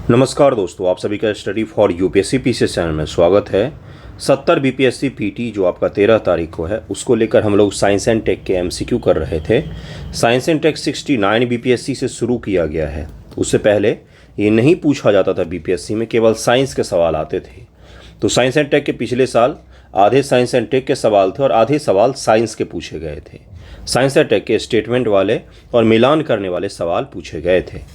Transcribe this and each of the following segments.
नमस्कार दोस्तों, आप सभी का study for UPSC PCS channel में स्वागत है। 70 बीपीएससी पीटी जो आपका 13 तारीख को है, उसको लेकर हम लोग साइंस एंड टेक के एमसीक्यू कर रहे थे। साइंस एंड टेक 69 बीपीएससी से शुरू किया गया है। उससे पहले ये नहीं पूछा जाता था बीपीएससी में, केवल साइंस के सवाल आते थे। तो साइंस एंड टेक के पिछले साल आधे साइंस एंड टेक के सवाल थे और आधे सवाल साइंस के पूछे गए थे। साइंस एंड टेक के स्टेटमेंट वाले और मिलान करने वाले सवाल पूछे गए थे।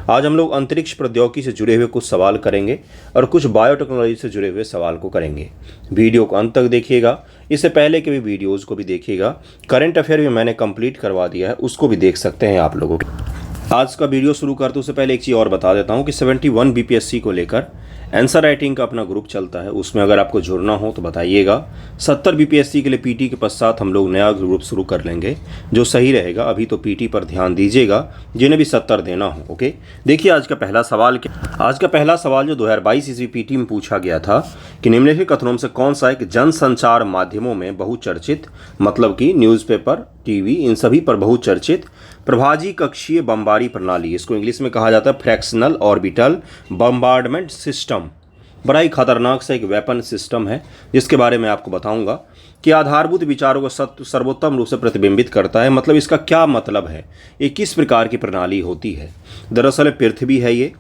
आज हम लोग अंतरिक्ष प्रौद्योगिकी से जुड़े हुए कुछ सवाल करेंगे और कुछ बायोटेक्नोलॉजी से जुड़े हुए सवाल को करेंगे। वीडियो को अंत तक देखिएगा। इससे पहले के भी वीडियोज़ को भी देखिएगा। करंट अफेयर भी मैंने कंप्लीट करवा दिया है, उसको भी देख सकते हैं आप लोगों के। आज का वीडियो शुरू करते उससे पहले एक चीज़ और बता देता हूँ कि 71 बीपीएससी को लेकर आंसर राइटिंग का अपना ग्रुप चलता है, उसमें अगर आपको जुड़ना हो तो बताइएगा। 70 बीपीएससी के लिए पीटी के पश्चात हम लोग नया ग्रुप शुरू कर लेंगे जो सही रहेगा। अभी तो पीटी पर ध्यान दीजिएगा जिन्हें भी 70 देना हो। ओके, देखिए आज का पहला सवाल जो 2022 ईस्वी पीटी में पूछा गया था कि निम्नलिखित कथनों में से कौन सा एक जनसंचार माध्यमों में बहुचर्चित, मतलब कि न्यूज़पेपर, टीवी, इन सभी पर बहुचर्चित प्रभाजी कक्षीय बमबारी प्रणाली, इसको इंग्लिश में कहा जाता है फ्रैक्शनल ऑर्बिटल बम्बार्डमेंट सिस्टम, बड़ा ही खतरनाक सा एक वेपन सिस्टम है जिसके बारे में आपको बताऊंगा कि आधारभूत विचारों को सर्वोत्तम रूप से प्रतिबिंबित करता है। मतलब इसका क्या मतलब है, ये किस प्रकार की प्रणाली होती है। दरअसल पृथ्वी है, ये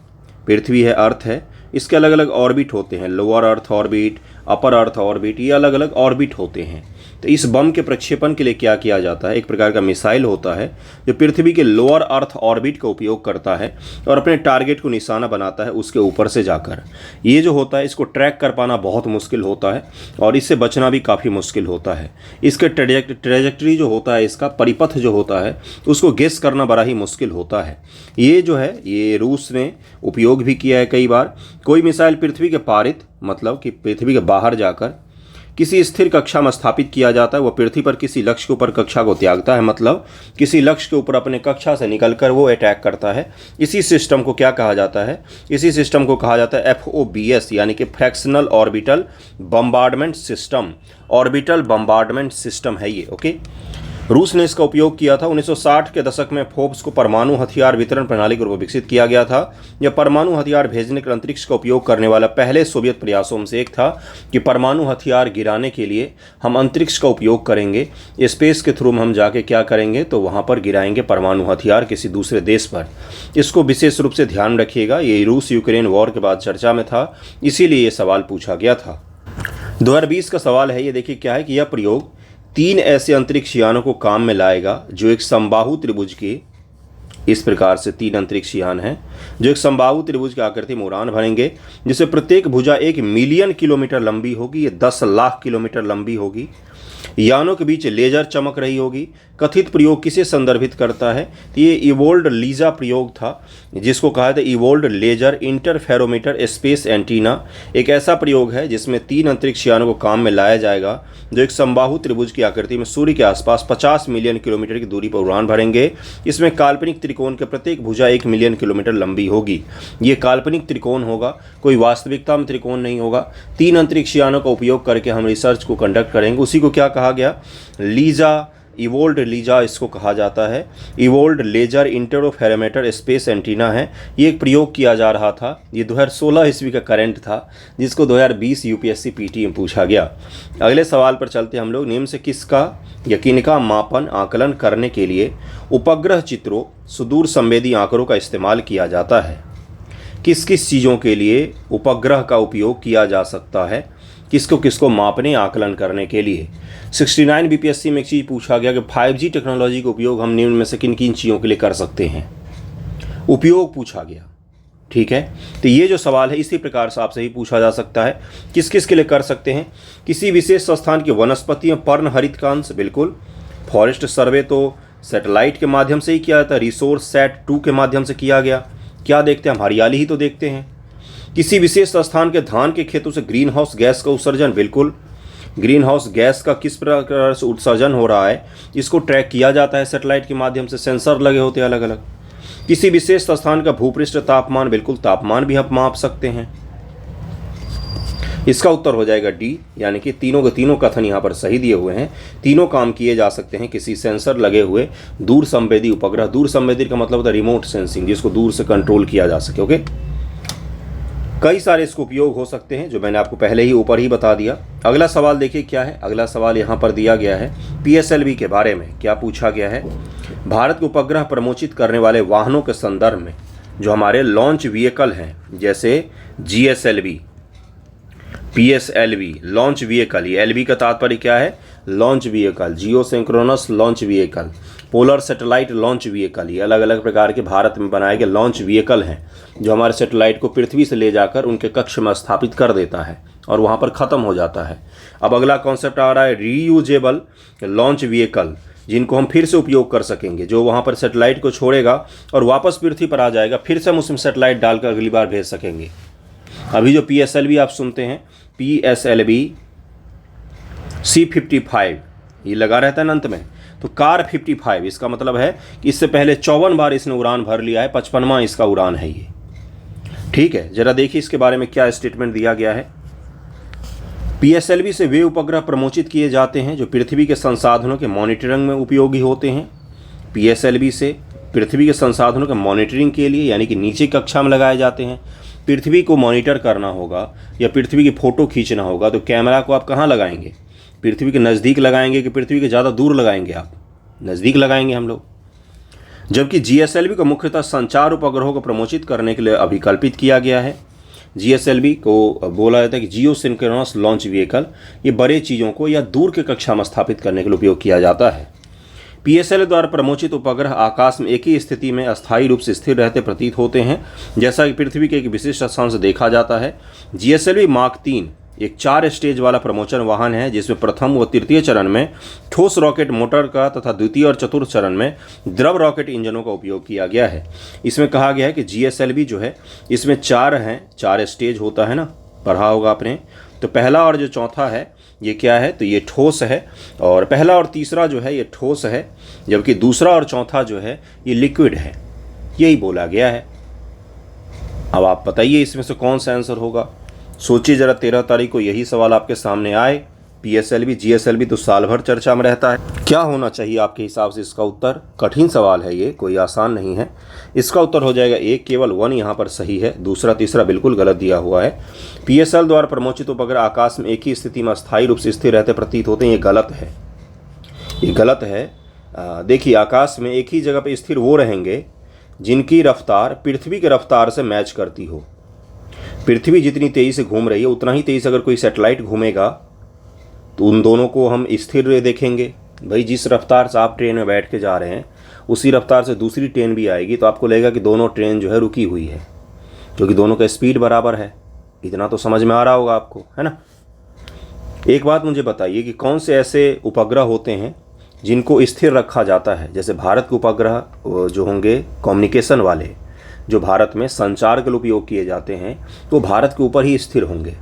पृथ्वी है, अर्थ है, इसके अलग अलग ऑर्बिट होते हैं, लोअर अर्थ ऑर्बिट, अपर अर्थ ऑर्बिट, ये अलग अलग ऑर्बिट होते हैं। तो इस बम के प्रक्षेपण के लिए क्या किया जाता है, एक प्रकार का मिसाइल होता है जो पृथ्वी के लोअर अर्थ ऑर्बिट का उपयोग करता है और अपने टारगेट को निशाना बनाता है उसके ऊपर से जाकर। ये जो होता है इसको ट्रैक कर पाना बहुत मुश्किल होता है और इससे बचना भी काफ़ी मुश्किल होता है। इसके ट्रेजेक्टरी जो होता है, इसका परिपथ जो होता है, उसको गेस करना बड़ा ही मुश्किल होता है। ये जो है ये रूस ने उपयोग भी किया है कई बार। कोई मिसाइल पृथ्वी के पारित, मतलब कि पृथ्वी के बाहर जाकर किसी स्थिर कक्षा में स्थापित किया जाता है, वह पृथ्वी पर किसी लक्ष्य के ऊपर कक्षा को त्यागता है, मतलब किसी लक्ष्य के ऊपर अपने कक्षा से निकलकर वो अटैक करता है। इसी सिस्टम को क्या कहा जाता है, इसी सिस्टम को कहा जाता है FOBS, यानी कि fractional orbital bombardment system. Orbital bombardment system है ये। ओके, रूस ने इसका उपयोग किया था। 1960 के दशक में फोर्ब्स को परमाणु हथियार वितरण प्रणाली के रूप में विकसित किया गया था। यह परमाणु हथियार भेजने के अंतरिक्ष का उपयोग करने वाला पहले सोवियत प्रयासों में से एक था कि परमाणु हथियार गिराने के लिए हम अंतरिक्ष का उपयोग करेंगे। स्पेस के थ्रू में हम जाके क्या करेंगे, तो वहाँ पर गिराएंगे परमाणु हथियार किसी दूसरे देश पर। इसको विशेष रूप से ध्यान रखिएगा, ये रूस यूक्रेन वॉर के बाद चर्चा में था, इसीलिए ये सवाल पूछा गया था। 2020 का सवाल है, ये देखिए क्या है कि यह प्रयोग 3 ऐसे अंतरिक्ष यानों को काम में लाएगा जो एक समबाहु त्रिभुज के, इस प्रकार से 3 अंतरिक्ष यान हैं जो एक समबाहु त्रिभुज की आकृति में उड़ान भरेंगे, जिससे प्रत्येक भुजा 1 मिलियन किलोमीटर लंबी होगी, ये 10 लाख किलोमीटर लंबी होगी। यानों के बीच लेजर चमक रही होगी। कथित प्रयोग किसे संदर्भित करता है, तो ये इवोल्ड लीजा प्रयोग था जिसको कहा था evolved laser interferometer space antenna. एक ऐसा प्रयोग है जिसमें 3 अंतरिक्ष यानों को काम में लाया जाएगा जो एक समबाहु त्रिभुज की आकृति में सूर्य के आसपास 50 मिलियन किलोमीटर की दूरी पर उड़ान भरेंगे। इसमें काल्पनिक त्रिकोण के प्रत्येक भुजा 1 मिलियन किलोमीटर लंबी होगी। ये काल्पनिक त्रिकोण होगा, कोई वास्तविकता में त्रिकोण नहीं होगा। 3 अंतरिक्ष यानों का उपयोग करके हम रिसर्च को कंडक्ट करेंगे। उसी को क्या कहा गया, लीजा, इवोल्ड लीजा इसको कहा जाता है। Evolved laser interferometer space antenna है, ये एक प्रयोग किया जा रहा था। ये 2016 ईस्वी का करंट था जिसको 2020 यूपीएससी पीटी में पूछा गया। अगले सवाल पर चलते हम लोग। निम्न से किसका यकीन का मापन आकलन करने के लिए उपग्रह चित्रों, सुदूर संवेदी आंकड़ों का इस्तेमाल किया जाता है। किस किस चीज़ों के लिए उपग्रह का उपयोग किया जा सकता है, किसको किसको मापने आकलन करने के लिए। 69 बीपीएससी में एक चीज़ पूछा गया कि 5G टेक्नोलॉजी का उपयोग हम निम्न में से किन किन चीज़ों के लिए कर सकते हैं, उपयोग पूछा गया। ठीक है, तो ये जो सवाल है इसी प्रकार से आपसे ही पूछा जा सकता है, किस किस के लिए कर सकते हैं। किसी विशेष स्थान की वनस्पतियों पर्ण हरितकांश, बिल्कुल। फॉरेस्ट सर्वे तो सैटेलाइट के माध्यम से ही किया जाता है, रिसोर्स सेट 2 के माध्यम से किया गया। क्या देखते हैं हम, हरियाली ही तो देखते हैं। किसी विशेष स्थान के धान के खेतों से ग्रीन हाउस गैस का उत्सर्जन, बिल्कुल। ग्रीन हाउस गैस का किस प्रकार से उत्सर्जन हो रहा है इसको ट्रैक किया जाता है सैटेलाइट के माध्यम से, सेंसर लगे होते हैं अलग अलग। किसी विशेष स्थान का भूपृष्ठ तापमान, बिल्कुल तापमान भी हम माप सकते हैं। इसका उत्तर हो जाएगा डी, यानी कि तीनों के तीनों कथन यहाँ पर सही दिए हुए हैं। तीनों काम किए जा सकते हैं किसी सेंसर लगे हुए दूर संवेदी उपग्रह। दूर संवेदी का मतलब होता है रिमोट सेंसिंग, जिसको दूर से कंट्रोल किया जा सके। ओके, कई सारे इसके उपयोग हो सकते हैं जो मैंने आपको पहले ही ऊपर ही बता दिया। अगला सवाल देखिए क्या है। अगला सवाल यहाँ पर दिया गया है PSLV के बारे में। क्या पूछा गया है, भारत को उपग्रह प्रमोचित करने वाले वाहनों के संदर्भ में जो हमारे लॉन्च व्हीकल हैं, जैसे GSLV, PSLV लॉन्च व्हीकल, ये LV का तात्पर्य क्या है, launch vehicle, geosynchronous launch vehicle, polar satellite launch vehicle, ये अलग अलग प्रकार के भारत में बनाए गए लॉन्च व्हीकल हैं जो हमारे सैटेलाइट को पृथ्वी से ले जाकर उनके कक्ष में स्थापित कर देता है और वहाँ पर ख़त्म हो जाता है। अब अगला कॉन्सेप्ट आ रहा है रीयूजेबल लॉन्च व्हीकल, जिनको हम फिर से उपयोग कर सकेंगे, जो वहाँ पर सैटेलाइट को छोड़ेगा और वापस पृथ्वी पर आ जाएगा, फिर से हम उसमें सैटेलाइट डालकर अगली बार भेज सकेंगे। अभी जो PSLV आप सुनते हैं, PSLV C55 ये लगा रहता है ना अंत में, तो कार 55, इसका मतलब है कि इससे पहले 54 बार इसने उड़ान भर लिया है, 55वां इसका उड़ान है ये। ठीक है, जरा देखिए इसके बारे में क्या स्टेटमेंट दिया गया है। PSLV से वे उपग्रह प्रमोचित किए जाते हैं जो पृथ्वी के संसाधनों के मॉनिटरिंग में उपयोगी होते हैं। PSLV से पृथ्वी के संसाधनों के मॉनिटरिंग के लिए, यानी कि नीचे कक्षा में लगाए जाते हैं। पृथ्वी को मॉनिटर करना होगा या पृथ्वी की फ़ोटो खींचना होगा तो कैमरा को आप कहाँ लगाएंगे, पृथ्वी के नज़दीक लगाएंगे कि पृथ्वी के ज़्यादा दूर लगाएंगे, आप नज़दीक लगाएंगे हम लोग। जबकि GSLV को मुख्यतः संचार उपग्रहों को प्रमोचित करने के लिए अभिकल्पित किया गया है। GSLV को बोला जाता है कि जियो सिंक्रोनस लॉन्च व्हीकल, ये बड़े चीज़ों को या दूर के कक्षा में स्थापित करने के लिए उपयोग किया जाता है। PSLV द्वारा प्रमोचित उपग्रह आकाश में एक ही स्थिति में अस्थायी रूप से स्थिर रहते प्रतीत होते हैं, जैसा कि पृथ्वी के एक विशिष्ट स्थान से देखा जाता है। GSLV मार्क 3 एक 4 स्टेज वाला प्रमोचन वाहन है, जिसमें प्रथम व तृतीय चरण में ठोस रॉकेट मोटर का तथा द्वितीय और चतुर्थ चरण में द्रव रॉकेट इंजनों का उपयोग किया गया है। इसमें कहा गया है कि GSLV जो है इसमें 4 हैं, 4 स्टेज होता है ना, पढ़ा होगा आपने। तो पहला और जो चौथा है ये क्या है, तो ये ठोस है, और पहला और तीसरा जो है ये ठोस है, जबकि दूसरा और चौथा जो है ये लिक्विड है, यही बोला गया है। अब आप बताइए इसमें से कौन सा आंसर होगा। सोचिए जरा, 13 तारीख को यही सवाल आपके सामने आए। PSLV GSLV तो साल भर चर्चा में रहता है। क्या होना चाहिए आपके हिसाब से इसका उत्तर? कठिन सवाल है ये, कोई आसान नहीं है। इसका उत्तर हो जाएगा एक, केवल 1 यहाँ पर सही है, दूसरा तीसरा बिल्कुल गलत दिया हुआ है। PSL द्वारा प्रमोचित उपग्रह आकाश में एक ही स्थिति में अस्थायी रूप से स्थिर रहते प्रतीत होते हैं, ये गलत है, ये गलत है। देखिए, आकाश में एक ही जगह पर स्थिर वो रहेंगे जिनकी रफ्तार पृथ्वी की रफ्तार से मैच करती हो। पृथ्वी जितनी तेज़ी से घूम रही है उतना ही तेज़ी से अगर कोई सैटेलाइट घूमेगा तो उन दोनों को हम स्थिर देखेंगे। भाई, जिस रफ्तार से आप ट्रेन में बैठ के जा रहे हैं उसी रफ्तार से दूसरी ट्रेन भी आएगी तो आपको लगेगा कि दोनों ट्रेन जो है रुकी हुई है, क्योंकि दोनों का स्पीड बराबर है। इतना तो समझ में आ रहा होगा आपको, है ना। एक बात मुझे बताइए कि कौन से ऐसे उपग्रह होते हैं जिनको स्थिर रखा जाता है। जैसे भारत के उपग्रह जो होंगे कम्युनिकेशन वाले, जो भारत में संचार के लिए उपयोग किए जाते हैं, तो भारत के ऊपर ही स्थिर होंगे।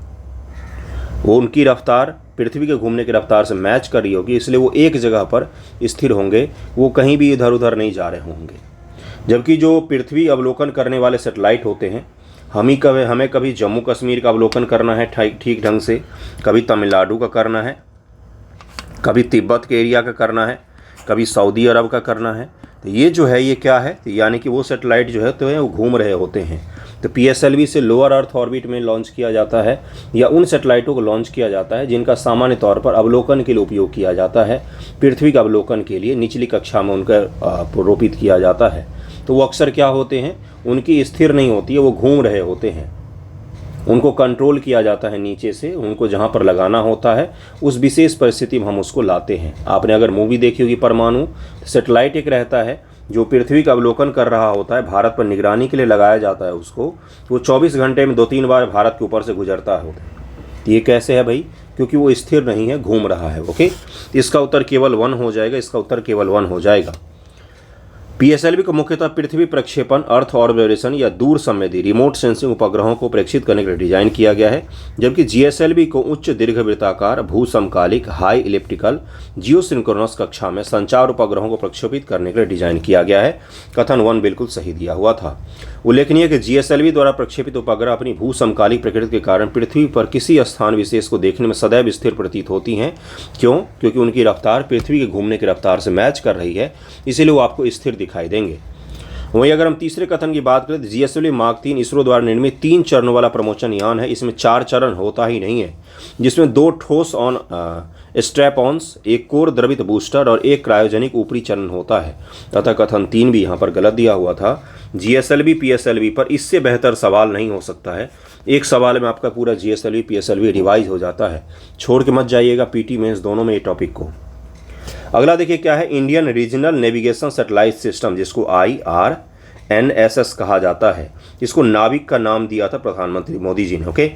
वो उनकी रफ्तार पृथ्वी के घूमने की रफ्तार से मैच कर रही होगी, इसलिए वो एक जगह पर स्थिर होंगे, वो कहीं भी इधर उधर नहीं जा रहे होंगे। जबकि जो पृथ्वी अवलोकन करने वाले सैटेलाइट होते हैं, हमें कभी जम्मू कश्मीर का अवलोकन करना है ठीक ढंग से, कभी तमिलनाडु का करना है, कभी तिब्बत के एरिया का करना है, कभी सऊदी अरब का करना है। तो ये जो है ये क्या है, तो यानी कि वो सैटेलाइट जो है तो वो घूम रहे होते हैं। तो PSLV से लोअर अर्थ ऑर्बिट में लॉन्च किया जाता है, या उन सैटेलाइटों को लॉन्च किया जाता है जिनका सामान्य तौर पर अवलोकन के लिए उपयोग किया जाता है। पृथ्वी का अवलोकन के लिए निचली कक्षा में उनका रोपित किया जाता है। तो वो अक्सर क्या होते हैं, उनकी स्थिर नहीं होती है, वो घूम रहे होते हैं। उनको कंट्रोल किया जाता है नीचे से, उनको जहाँ पर लगाना होता है उस विशेष परिस्थिति में हम उसको लाते हैं। आपने अगर मूवी देखी होगी परमाणु, सैटेलाइट एक रहता है जो पृथ्वी का अवलोकन कर रहा होता है, भारत पर निगरानी के लिए लगाया जाता है उसको, तो वो 24 घंटे में 2-3 बार भारत के ऊपर से गुजरता है। तो ये कैसे है भाई, क्योंकि वो स्थिर नहीं है, घूम रहा है। ओके, इसका उत्तर केवल 1 हो जाएगा, इसका उत्तर केवल 1 हो जाएगा। PSLV को मुख्यतः पृथ्वी प्रक्षेपण, अर्थ ऑब्जर्वेशन या दूर संवेदी रिमोट सेंसिंग उपग्रहों को प्रेक्षित करने के लिए डिजाइन किया गया है। जबकि GSLV को उच्च दीर्घवृत्ताकार, भू समकालिक, हाई इलिप्टिकल, जियो सिंक्रोनस कक्षा में संचार उपग्रहों को प्रक्षेपित करने के लिए डिजाइन किया गया है। कथन 1 बिल्कुल सही दिया हुआ था। उल्लेखनीय है कि GSLV द्वारा प्रक्षेपित उपग्रह अपनी भू समकालिक प्रकृति के कारण पृथ्वी पर किसी स्थान विशेष को देखने में सदैव स्थिर प्रतीत होती हैं। क्यों? क्योंकि उनकी रफ्तार पृथ्वी के घूमने की रफ्तार से मैच कर रही है, इसीलिए वो आपको स्थिर दिखाई देंगे। वहीं अगर हम तीसरे कथन की बात करें तो जीएसएलवी मार्क 3 इसरो द्वारा निर्मित 3 चरणों वाला प्रमोशन यान है। इसमें 4 चरण होता ही नहीं है, जिसमें 2 ठोस ऑन स्ट्रैप ऑन्स, एक कोर द्रवित बूस्टर और एक क्रायोजेनिक ऊपरी चरण होता है। तथा कथन 3 भी यहाँ पर गलत दिया हुआ था। जीएसएलवी पीएसएलवी पर इससे बेहतर सवाल नहीं हो सकता है। एक सवाल में आपका पूरा जीएसएलवी पीएसएलवी रिवाइज हो जाता है। छोड़ के मत जाइएगा पीटी मेंस दोनों में ये टॉपिक को। अगला देखिए क्या है, Indian regional navigation satellite system, जिसको IRNSS कहा जाता है। इसको नाविक का नाम दिया था प्रधानमंत्री मोदी जी ने। ओके,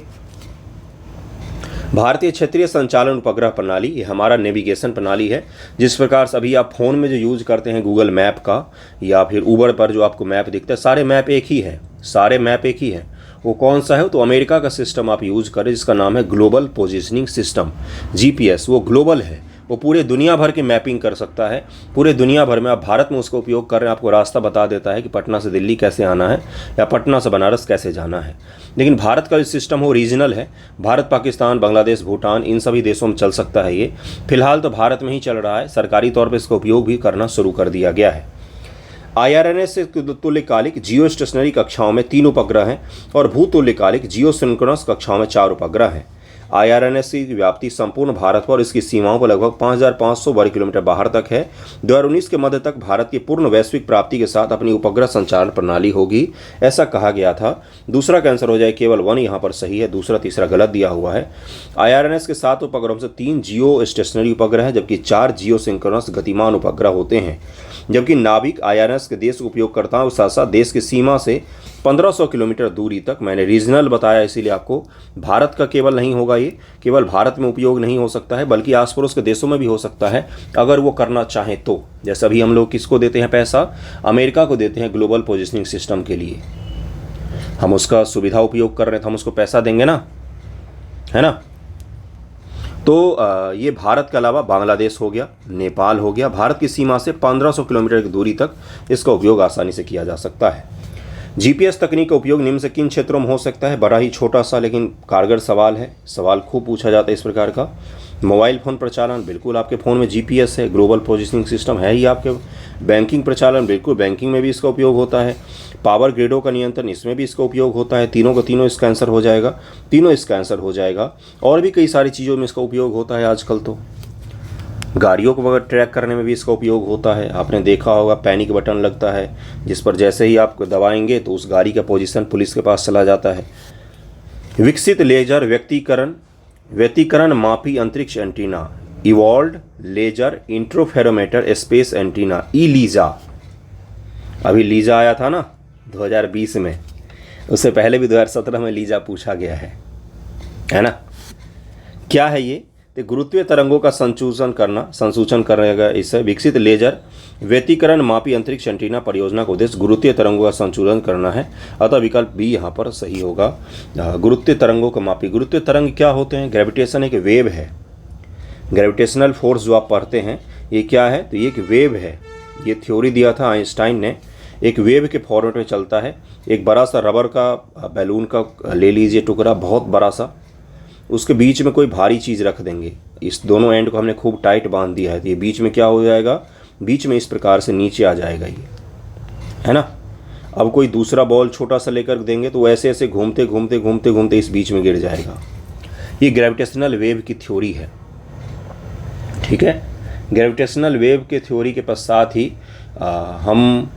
भारतीय क्षेत्रीय संचालन उपग्रह प्रणाली, ये हमारा नेविगेशन प्रणाली है। जिस प्रकार से अभी आप फोन में जो यूज करते हैं गूगल मैप का या फिर उबर पर जो आपको मैप दिखता है, सारे मैप एक ही है, सारे मैप एक ही है। वो कौन सा है? तो अमेरिका का सिस्टम आप यूज करें जिसका नाम है ग्लोबल पोजिशनिंग सिस्टम, GPS। वो ग्लोबल है, वो पूरे दुनिया भर की मैपिंग कर सकता है। पूरे दुनिया भर में आप भारत में उसका उपयोग कर रहे हैं, आपको रास्ता बता देता है कि पटना से दिल्ली कैसे आना है या पटना से बनारस कैसे जाना है। लेकिन भारत का जो सिस्टम हो रीजनल है, भारत, पाकिस्तान, बांग्लादेश, भूटान, इन सभी देशों में चल सकता है। ये फिलहाल तो भारत में ही चल रहा है, सरकारी तौर पर इसका उपयोग भी करना शुरू कर दिया गया है। IRNS से तुल्यकालिक जियो स्टेशनरी कक्षाओं में 3 उपग्रह हैं और भूतुल्यकालिक जियो सिंक्रोनस कक्षाओं में 4 उपग्रह हैं। IRNS की व्याप्ति संपूर्ण भारत पर और इसकी सीमाओं पर लगभग 5,500 वर्ग किलोमीटर बाहर तक है। 2019 के मध्य तक भारत की पूर्ण वैश्विक प्राप्ति के साथ अपनी उपग्रह संचारण प्रणाली होगी, ऐसा कहा गया था। दूसरा का आंसर हो जाए केवल 1 यहाँ पर सही है, दूसरा तीसरा गलत दिया हुआ है। IRNS के 7 उपग्रहों से 3 जियो स्टेशनरी उपग्रह हैं, जबकि 4 जियो सिंक्रोनस गतिमान उपग्रह होते हैं। जबकि नाविक IRNS के देश उपयोगकर्ताओं के साथ साथ देश की सीमा से 1500 किलोमीटर दूरी तक, मैंने रीजनल बताया इसीलिए आपको, भारत का केवल नहीं होगा, ये केवल भारत में उपयोग नहीं हो सकता है बल्कि आस पड़ोस के देशों में भी हो सकता है अगर वो करना चाहें तो। जैसे अभी हम लोग किसको देते हैं पैसा? अमेरिका को देते हैं ग्लोबल पोजिशनिंग सिस्टम के लिए। हम उसका सुविधा उपयोग कर रहे हैं तो हम उसको पैसा देंगे ना, है ना। तो ये भारत के अलावा बांग्लादेश हो गया, नेपाल हो गया। भारत की सीमा से 1500 किलोमीटर की दूरी तक इसका उपयोग आसानी से किया जा सकता है। GPS तकनीक का उपयोग निम्न से किन क्षेत्रों में हो सकता है? बड़ा ही छोटा सा लेकिन कारगर सवाल है, सवाल खूब पूछा जाता है इस प्रकार का। मोबाइल फ़ोन प्रचालन, बिल्कुल आपके फ़ोन में GPS है, ग्लोबल पोजिशनिंग सिस्टम है ही आपके। बैंकिंग प्रचालन, बिल्कुल बैंकिंग में भी इसका उपयोग होता है। पावर ग्रिडों का नियंत्रण, इसमें भी इसका उपयोग होता है। तीनों का तीनों इसका आंसर हो जाएगा, तीनों इसका आंसर हो जाएगा। और भी कई सारी चीज़ों में इसका उपयोग होता है आजकल तो। गाड़ियों को ट्रैक करने में भी इसका उपयोग होता है। आपने देखा होगा पैनिक बटन लगता है जिस पर जैसे ही आप दबाएंगे तो उस गाड़ी का पोजीशन पुलिस के पास चला जाता है। विकसित लेजर व्यतिकरण मापी अंतरिक्ष antenna, evolved laser interferometer space antenna, LISA. अभी लीजा आया था ना 2020 में, उससे पहले भी 2017 में लीजा पूछा गया है ना। क्या है ये? तो गुरुत्वीय तरंगों का संसूचन करेगा। इससे विकसित लेजर व्यतिकरण मापी अंतरिक्ष एंटीना परियोजना का उद्देश्य गुरुत्वीय तरंगों का संशोधन करना है, अतः विकल्प बी यहाँ पर सही होगा। गुरुत्वीय तरंगों का मापी, गुरुत्वीय तरंग क्या होते हैं? ग्रेविटेशन एक वेव है, ग्रेविटेशनल फोर्स जो आप पढ़ते हैं ये क्या है? तो ये एक वेव है। ये थ्योरी दिया था आइंस्टाइन ने। एक वेव के फॉर्मेट में चलता है। एक बड़ा सा रबर का बैलून का ले लीजिए टुकड़ा, बहुत बड़ा सा, उसके बीच में कोई भारी चीज़ रख देंगे। इस दोनों एंड को हमने खूब टाइट बांध दिया है तो ये बीच में क्या हो जाएगा? बीच में इस प्रकार से नीचे आ जाएगा ये, है ना। अब कोई दूसरा बॉल छोटा सा लेकर देंगे तो ऐसे ऐसे घूमते घूमते घूमते घूमते इस बीच में गिर जाएगा। ये ग्रेविटेशनल वेव की थ्योरी है, ठीक है। ग्रेविटेशनल वेव के थ्योरी के पश्चात ही हम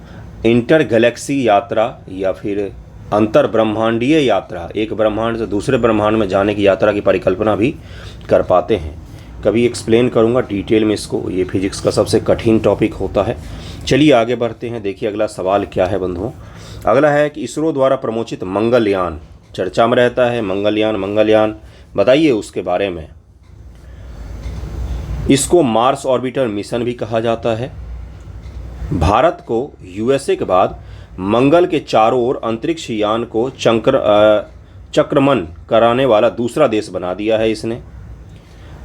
इंटर गैलेक्सी यात्रा या फिर अंतर ब्रह्मांडीय यात्रा, एक ब्रह्मांड से दूसरे ब्रह्मांड में जाने की यात्रा की परिकल्पना भी कर पाते हैं। कभी एक्सप्लेन करूंगा डिटेल में इसको, ये फिजिक्स का सबसे कठिन टॉपिक होता है। चलिए आगे बढ़ते हैं। देखिए अगला सवाल क्या है बंधुओं। अगला है कि इसरो द्वारा प्रमोचित मंगलयान चर्चा में रहता है। मंगलयान बताइए उसके बारे में। इसको मार्स ऑर्बिटर मिशन भी कहा जाता है। भारत को USA के बाद मंगल के चारों ओर अंतरिक्ष यान को चक्रमण कराने वाला दूसरा देश बना दिया है इसने।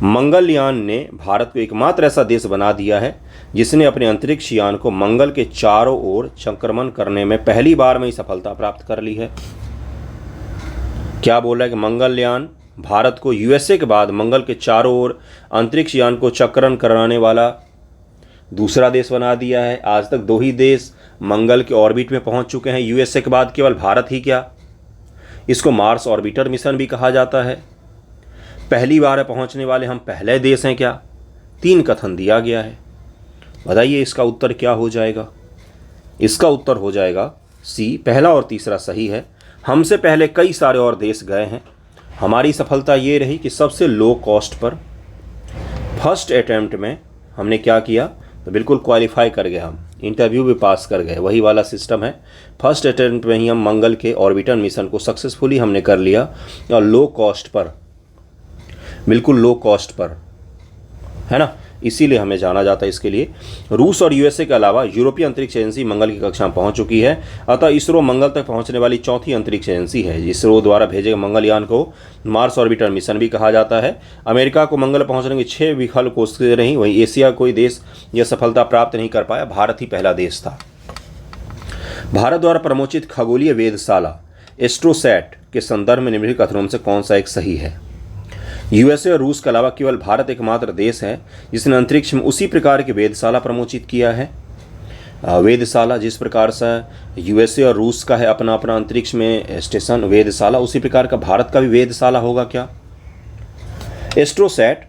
मंगलयान ने भारत को एकमात्र ऐसा देश बना दिया है जिसने अपने अंतरिक्ष यान को मंगल के चारों ओर चक्रमण करने में पहली बार में ही सफलता प्राप्त कर ली है। क्या बोल रहा है कि मंगलयान भारत को USA के बाद मंगल के चारों ओर अंतरिक्ष यान को चक्रण कराने वाला दूसरा देश बना दिया है। आज तक 2 ही देश मंगल के ऑर्बिट में पहुंच चुके हैं। यूएसए के बाद केवल भारत ही क्या, इसको मार्स ऑर्बिटर मिशन भी कहा जाता है। पहली बार पहुंचने वाले हम पहले देश हैं क्या, 3 कथन दिया गया है। बताइए इसका उत्तर क्या हो जाएगा। इसका उत्तर हो जाएगा सी, पहला और तीसरा सही है। हमसे पहले कई सारे और देश गए हैं। हमारी सफलता ये रही कि सबसे low cost per first attempt में हमने क्या किया, तो बिल्कुल क्वालिफाई कर गए, हम इंटरव्यू भी पास कर गए। वही वाला सिस्टम है, फर्स्ट अटेम्प्ट में ही हम मंगल के ऑर्बिटर मिशन को सक्सेसफुली हमने कर लिया, और लो कॉस्ट पर, बिल्कुल लो कॉस्ट पर, है ना। इसीलिए हमें जाना जाता है इसके लिए। रूस और यूएसए के अलावा यूरोपीय अंतरिक्ष एजेंसी मंगल की कक्षा में पहुंच चुकी है। अतः इसरो मंगल तक पहुंचने वाली चौथी अंतरिक्ष एजेंसी है। इसरो द्वारा भेजे गए मंगलयान को मार्स ऑर्बिटर मिशन भी कहा जाता है। अमेरिका को मंगल पहुंचने की 6 विफल कोशिशें रहीं, वहीं एशिया कोई देश यह सफलता प्राप्त नहीं कर पाया, भारत ही पहला देश था। भारत द्वारा प्रमोचित खगोलीय वेधशाला एस्ट्रोसैट के संदर्भ में निम्नलिखित कथनों में से कौन सा एक सही है। यूएसए और रूस के अलावा केवल भारत एकमात्र देश है जिसने अंतरिक्ष में उसी प्रकार की वेधशाला प्रमोचित किया है। वेधशाला जिस प्रकार से यूएसए और रूस का है अपना अपना अंतरिक्ष में स्टेशन वेधशाला, उसी प्रकार का भारत का भी वेधशाला होगा क्या। एस्ट्रोसैट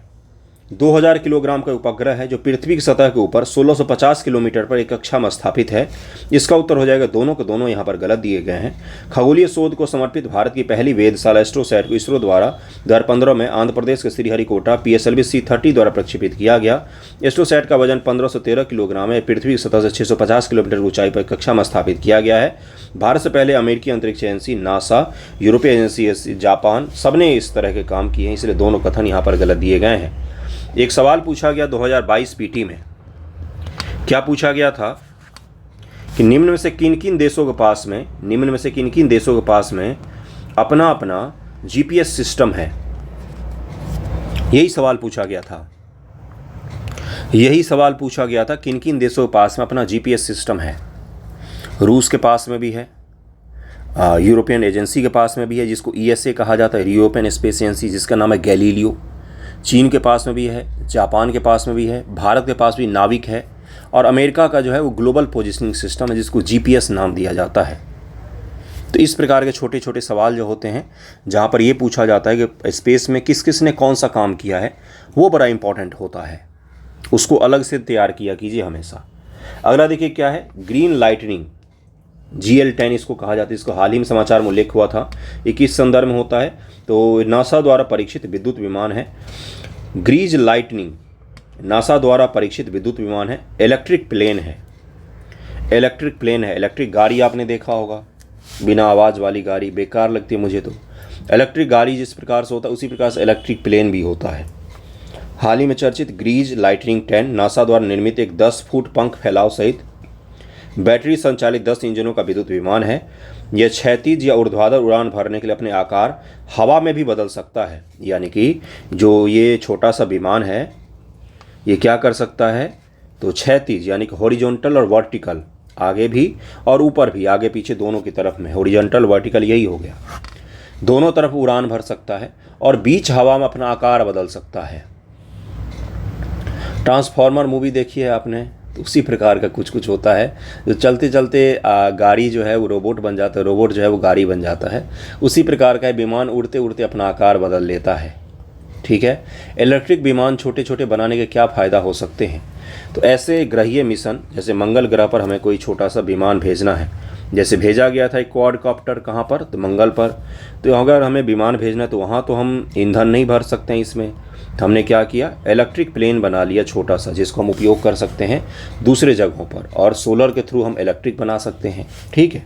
2000 किलोग्राम का उपग्रह है जो पृथ्वी की सतह के ऊपर 1650 किलोमीटर पर एक कक्षा में स्थापित है। इसका उत्तर हो जाएगा दोनों के दोनों यहाँ पर गलत दिए गए हैं। खगोलीय शोध को समर्पित भारत की पहली वेधशाला एस्ट्रोसैट को इसरो द्वारा 2015 में आंध्र प्रदेश के श्रीहरिकोटा PSLV C30 द्वारा प्रक्षेपित किया गया। एस्ट्रोसैट का वजन 1513 किलोग्राम है। पृथ्वी की सतह से 650 किलोमीटर ऊंचाई पर कक्षा में स्थापित किया गया है। भारत से पहले अमेरिकी अंतरिक्ष एजेंसी, नासा, यूरोपीय एजेंसी, जापान, सबने इस तरह के काम किए हैं, इसलिए दोनों कथन यहाँ पर गलत दिए गए हैं। एक सवाल पूछा गया 2022 पीटी में, क्या पूछा गया था कि निम्न में से किन किन देशों के पास में अपना अपना GPS सिस्टम है। यही सवाल पूछा गया था किन किन देशों के पास में अपना GPS सिस्टम है। रूस के पास में भी है, यूरोपियन एजेंसी के पास में भी है जिसको ESA कहा जाता है, यूरोपियन स्पेस एजेंसी जिसका नाम है गैलीलियो। चीन के पास में भी है, जापान के पास में भी है, भारत के पास भी नाविक है, और अमेरिका का जो है वो ग्लोबल पोजिशनिंग सिस्टम है जिसको GPS नाम दिया जाता है। तो इस प्रकार के छोटे छोटे सवाल जो होते हैं जहाँ पर ये पूछा जाता है कि स्पेस में किस किस ने कौन सा काम किया है, वो बड़ा इंपॉर्टेंट होता है, उसको अलग से तैयार किया कीजिए हमेशा। अगला देखिए क्या है, ग्रीन लाइटनिंग GL10 इसको कहा जाता है। इसको हाल ही में समाचार में उल्लेख हुआ था। ये किस संदर्भ में होता है, तो नासा द्वारा परीक्षित विद्युत विमान है। ग्रीज लाइटनिंग नासा द्वारा परीक्षित विद्युत विमान है। इलेक्ट्रिक प्लेन है, इलेक्ट्रिक गाड़ी आपने देखा होगा, बिना आवाज़ वाली गाड़ी बेकार लगती है मुझे तो। इलेक्ट्रिक गाड़ी जिस प्रकार से होता है उसी प्रकार से इलेक्ट्रिक प्लेन भी होता है। हाल ही में चर्चित ग्रीज लाइटनिंग 10 नासा द्वारा निर्मित एक 10 फुट पंख फैलाव सहित बैटरी संचालित 10 इंजनों का विद्युत विमान है। यह क्षैतिज या ऊर्ध्वाधर उड़ान भरने के लिए अपने आकार हवा में भी बदल सकता है। यानी कि जो ये छोटा सा विमान है ये क्या कर सकता है, तो क्षैतिज यानी कि हॉरिजॉन्टल और वर्टिकल, आगे भी और ऊपर भी, आगे पीछे दोनों की तरफ में, हॉरिजॉन्टल वर्टिकल यही हो गया, दोनों तरफ उड़ान भर सकता है और बीच हवा में अपना आकार बदल सकता है। ट्रांसफॉर्मर मूवी देखी है आपने, तो उसी प्रकार का कुछ कुछ होता है, जो चलते चलते गाड़ी जो है वो रोबोट बन जाता है, रोबोट जो है वो गाड़ी बन जाता है। उसी प्रकार का विमान उड़ते उड़ते अपना आकार बदल लेता है। ठीक है, इलेक्ट्रिक विमान छोटे छोटे बनाने के क्या फ़ायदा हो सकते हैं, तो ऐसे ग्रहीय मिशन जैसे मंगल ग्रह पर हमें कोई छोटा सा विमान भेजना है, जैसे भेजा गया था एक क्वाडकॉप्टर कहाँ पर, तो मंगल पर। तो अगर हमें विमान भेजना है तो वहाँ तो हम ईंधन नहीं भर सकते हैं इसमें, तो हमने क्या किया, इलेक्ट्रिक प्लेन बना लिया छोटा सा, जिसको हम उपयोग कर सकते हैं दूसरे जगहों पर, और सोलर के थ्रू हम इलेक्ट्रिक बना सकते हैं। ठीक है,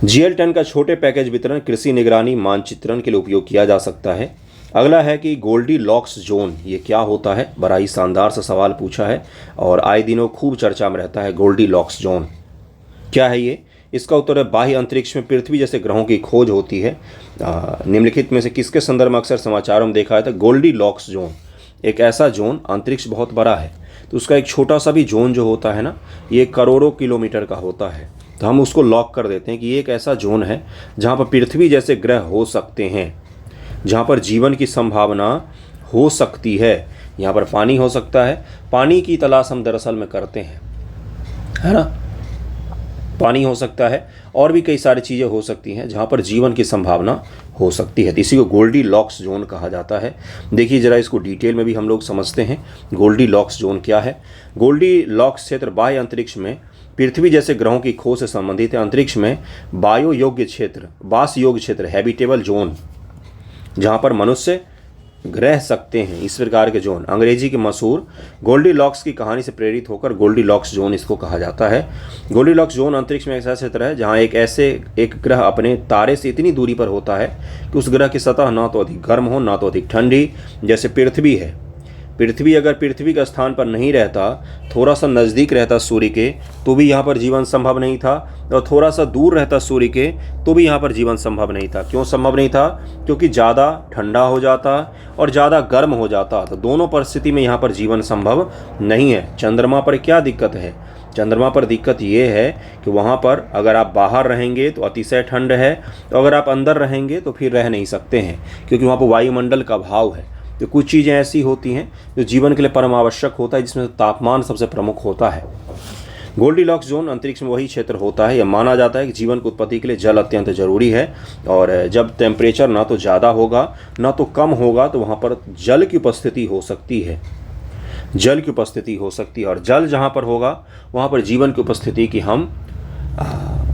GL10 का छोटे पैकेज वितरण कृषि निगरानी मानचित्रण के लिए उपयोग किया जा सकता है। अगला है कि गोल्डीलॉक्स जोन ये क्या होता है, बड़ा ही शानदार सा सवाल पूछा है और आए दिनों खूब चर्चा में रहता है। गोल्डीलॉक्स जोन क्या है ये, इसका उत्तर है बाह्य अंतरिक्ष में पृथ्वी जैसे ग्रहों की खोज होती है। निम्नलिखित में से किसके संदर्भ में अक्सर समाचारों में देखा है, तो गोल्डीलॉक्स जोन एक ऐसा जोन, अंतरिक्ष बहुत बड़ा है तो उसका एक छोटा सा भी जोन जो होता है ना, ये करोड़ों किलोमीटर का होता है, तो हम उसको लॉक कर देते हैं कि ये एक ऐसा जोन है जहाँ पर पृथ्वी जैसे ग्रह हो सकते हैं, जहाँ पर जीवन की संभावना हो सकती है, यहाँ पर पानी हो सकता है। पानी की तलाश हम दरअसल में करते हैं, है ना। पानी हो सकता है और भी कई सारी चीज़ें हो सकती हैं जहाँ पर जीवन की संभावना हो सकती है। तो इसी को गोल्डी लॉक्स जोन कहा जाता है। देखिए ज़रा इसको डिटेल में भी हम लोग समझते हैं। गोल्डी लॉक्स जोन क्या है? गोल्डी लॉक्स क्षेत्र बाह्य अंतरिक्ष में पृथ्वी जैसे ग्रहों की खोज से संबंधित है। अंतरिक्ष में वायु योग्य क्षेत्र, वास योग्य क्षेत्र, हैबिटेबल जोन, जहाँ पर मनुष्य रह सकते हैं, इस प्रकार के जोन। अंग्रेजी के मशहूर गोल्डी लॉक्स की कहानी से प्रेरित होकर गोल्डी लॉक्स जोन इसको कहा जाता है। गोल्डी लॉक्स जोन अंतरिक्ष में एक ऐसा क्षेत्र है जहाँ एक ग्रह अपने तारे से इतनी दूरी पर होता है कि उस ग्रह की सतह ना तो अधिक गर्म हो ना तो अधिक ठंडी। जैसे पृथ्वी है, पृथ्वी अगर पृथ्वी के स्थान पर नहीं रहता, थोड़ा सा नज़दीक रहता सूर्य के, तो भी यहाँ पर जीवन संभव नहीं था, और थोड़ा सा दूर रहता सूर्य के तो भी यहाँ पर जीवन संभव नहीं था। क्यों संभव नहीं था? क्योंकि ज़्यादा ठंडा हो जाता और ज़्यादा गर्म हो जाता, तो दोनों परिस्थिति में यहाँ पर जीवन संभव नहीं है। चंद्रमा पर क्या दिक्कत है? चंद्रमा पर दिक्कत ये है कि वहाँ पर अगर आप बाहर रहेंगे तो अतिशय ठंड है, तो अगर आप अंदर रहेंगे तो फिर रह नहीं सकते हैं, क्योंकि वहाँ पर वायुमंडल का अभाव है। तो कुछ चीज़ें ऐसी होती हैं जो जीवन के लिए परम आवश्यक होता है, जिसमें तापमान सबसे प्रमुख होता है। गोल्डी लॉक्स जोन अंतरिक्ष में वही क्षेत्र होता है। यह माना जाता है कि जीवन की उत्पत्ति के लिए जल अत्यंत जरूरी है, और जब टेम्परेचर ना तो ज़्यादा होगा ना तो कम होगा, तो वहाँ पर जल की उपस्थिति हो सकती है। जल की उपस्थिति हो सकती है, और जल जहाँ पर होगा वहाँ पर जीवन की उपस्थिति की हम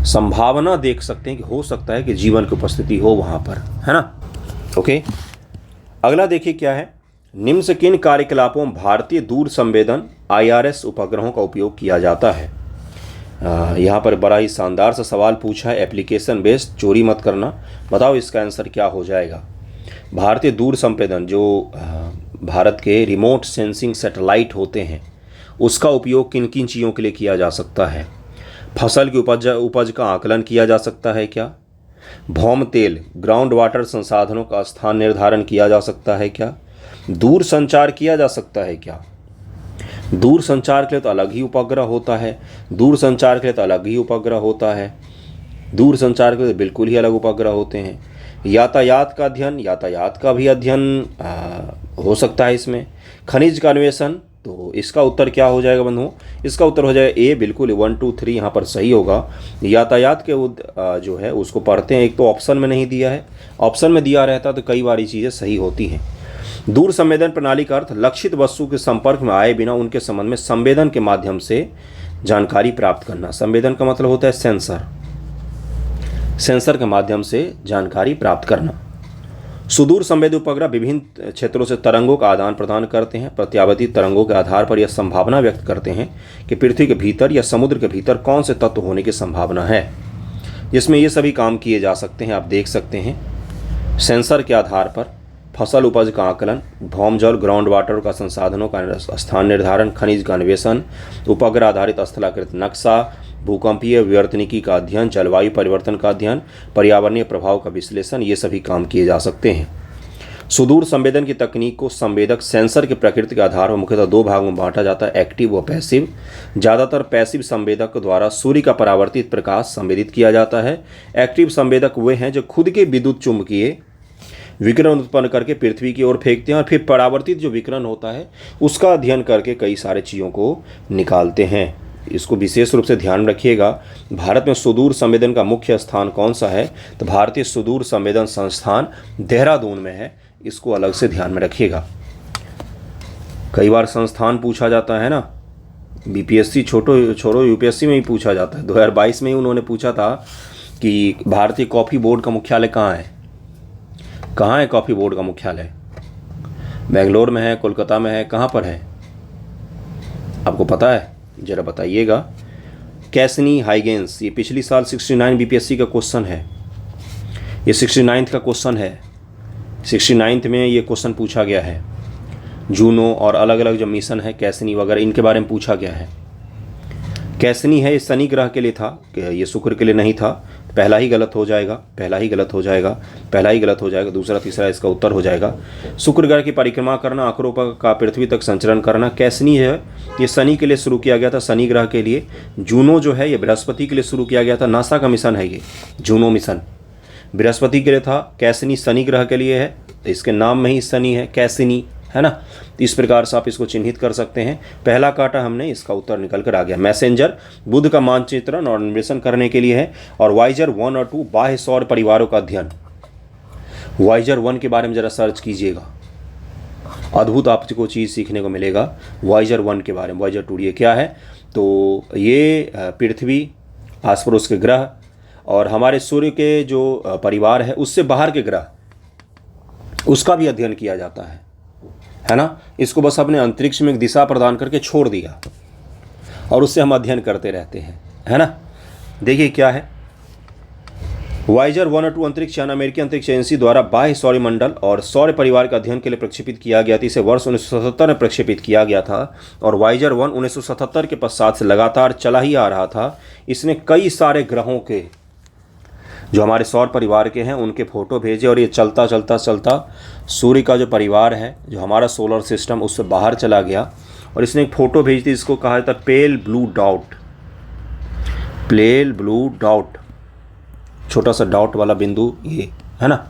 संभावना देख सकते हैं कि हो सकता है कि जीवन की उपस्थिति हो वहाँ पर, है ना। ओके, अगला देखिए क्या है। निम्न से किन कार्यकलापों में भारतीय दूर संवेदन IRS उपग्रहों का उपयोग किया जाता है? यहाँ पर बड़ा ही शानदार सा सवाल पूछा है, एप्लीकेशन बेस्ड, चोरी मत करना। बताओ इसका आंसर क्या हो जाएगा? भारतीय दूर संवेदन, जो भारत के रिमोट सेंसिंग सैटेलाइट होते हैं, उसका उपयोग किन किन चीज़ों के लिए किया जा सकता है? फसल की उपज का आकलन किया जा सकता है क्या? भौम तेल, ग्राउंड वाटर संसाधनों का स्थान निर्धारण किया जा सकता है क्या? दूर संचार किया जा सकता है क्या? दूर संचार के लिए तो अलग ही उपग्रह होता है, दूर संचार के लिए तो अलग ही उपग्रह होता है, दूर संचार के लिए बिल्कुल ही अलग उपग्रह होते हैं। यातायात का अध्ययन, यातायात का भी अध्ययन हो सकता है इसमें। खनिज का अन्वेषण, तो इसका उत्तर क्या हो जाएगा बंधुओं? इसका उत्तर हो जाएगा ए, बिल्कुल 1 2 3 यहाँ पर सही होगा। यातायात के जो है उसको पढ़ते हैं, एक तो ऑप्शन में नहीं दिया है, ऑप्शन में दिया रहता तो कई बारी चीज़ें सही होती हैं। दूर संवेदन प्रणाली का अर्थ लक्षित वस्तु के संपर्क में आए बिना उनके संबंध में संवेदन के माध्यम से जानकारी प्राप्त करना। संवेदन का मतलब होता है सेंसर, सेंसर के माध्यम से जानकारी प्राप्त करना। सुदूर संवेदी उपग्रह विभिन्न क्षेत्रों से तरंगों का आदान प्रदान करते हैं। प्रत्यावर्तित तरंगों के आधार पर यह संभावना व्यक्त करते हैं कि पृथ्वी के भीतर या समुद्र के भीतर कौन से तत्व होने की संभावना है, जिसमें ये सभी काम किए जा सकते हैं। आप देख सकते हैं, सेंसर के आधार पर फसल उपज का आकलन, भौम जल ग्राउंड वाटर का संसाधनों का स्थान निर्धारण, खनिज का अन्वेषण, उपग्रह आधारित स्थलाकृत नक्शा, भूकंपीय विवर्तनिकी का अध्ययन, जलवायु परिवर्तन का अध्ययन, पर्यावरणीय प्रभाव का विश्लेषण, ये सभी काम किए जा सकते हैं। सुदूर संवेदन की तकनीक को संवेदक सेंसर की प्रकृति के आधार पर मुख्यतः 2 भागों में बांटा जाता है, एक्टिव व पैसिव। ज़्यादातर पैसिव संवेदक द्वारा सूर्य का परावर्तित प्रकाश संवेदित किया जाता है। एक्टिव संवेदक वे हैं जो खुद के विद्युत चुंबकीय विकिरण उत्पन्न करके पृथ्वी की ओर फेंकते हैं, और फिर परावर्तित जो विकिरण होता है उसका अध्ययन करके कई सारे चीज़ों को निकालते हैं। इसको विशेष रूप से ध्यान रखिएगा। भारत में सुदूर संवेदन का मुख्य स्थान कौन सा है? तो भारतीय सुदूर संवेदन संस्थान देहरादून में है, इसको अलग से ध्यान में रखिएगा। कई बार संस्थान पूछा जाता है ना, बीपीएससी छोड़ो यूपीएससी में ही पूछा जाता है। 2022 में ही उन्होंने पूछा था कि भारतीय कॉफ़ी बोर्ड का मुख्यालय कहाँ है? कहाँ है कॉफ़ी बोर्ड का मुख्यालय? बेंगलोर में है, कोलकाता में है, कहाँ पर है? आपको पता है? ज़रा बताइएगा। कैसनी हाइगेंस, ये पिछली साल 69 बीपीएससी का क्वेश्चन है, ये 69th का क्वेश्चन है। 69th में ये क्वेश्चन पूछा गया है। जूनो और अलग अलग जो मिशन है कैसनी वगैरह, इनके बारे में पूछा गया है। कैसनी है, ये शनि ग्रह के लिए था, ये शुक्र के लिए नहीं था। पहला ही गलत हो जाएगा, पहला ही गलत हो जाएगा, पहला ही गलत हो जाएगा, दूसरा तीसरा इसका उत्तर हो जाएगा। शुक्र ग्रह की परिक्रमा करना, आंकड़ों का पृथ्वी तक संचरण करना। कैसनी है, ये शनि के लिए शुरू किया गया था, शनि ग्रह के लिए। जूनो जो है ये बृहस्पति के लिए शुरू किया गया था, नासा का मिशन है ये। जूनो मिशन बृहस्पति के लिए था, कैसनी शनि ग्रह के लिए है, तो इसके नाम में ही शनि है, कैसनी, है ना। तो इस प्रकार से आप इसको चिन्हित कर सकते हैं। पहला काटा हमने, इसका उत्तर निकल कर आ गया। मैसेंजर बुध का मानचित्रण और अन्वेषण करने के लिए है, और वाइजर 1 और 2 बाह्य सौर परिवारों का अध्ययन। वाइजर 1 के बारे में ज़रा सर्च कीजिएगा, अद्भुत आपको चीज़ सीखने को मिलेगा वाइजर 1 के बारे में। वाइजर 2 ये क्या है, तो ये पृथ्वी, आसपड़ोस के ग्रह और हमारे सूर्य के जो परिवार है उससे बाहर के ग्रह, उसका भी अध्ययन किया जाता है ना। इसको बस अपने अंतरिक्ष में एक दिशा प्रदान करके छोड़ दिया और उससे हम अध्ययन करते रहते हैं, है ना। देखिए क्या है, वाइजर 1 और 2 अंतरिक्ष यान अमेरिकी अंतरिक्ष एजेंसी द्वारा बाह्य सौरमंडल और सौर परिवार के अध्ययन के लिए प्रक्षेपित किया गया था। इसे वर्ष 1977 में प्रक्षेपित किया गया था और वाइजर 1 1977 के पश्चात से लगातार चला ही आ रहा था। इसने कई सारे ग्रहों के जो हमारे सौर परिवार के हैं उनके फोटो भेजे, और ये चलता चलता चलता सूर्य का जो परिवार है, जो हमारा सोलर सिस्टम, उससे बाहर चला गया। और इसने एक फ़ोटो भेजी थी, इसको कहा जाता है pale blue dot. Pale blue dot, छोटा सा डॉट वाला बिंदु, ये है ना।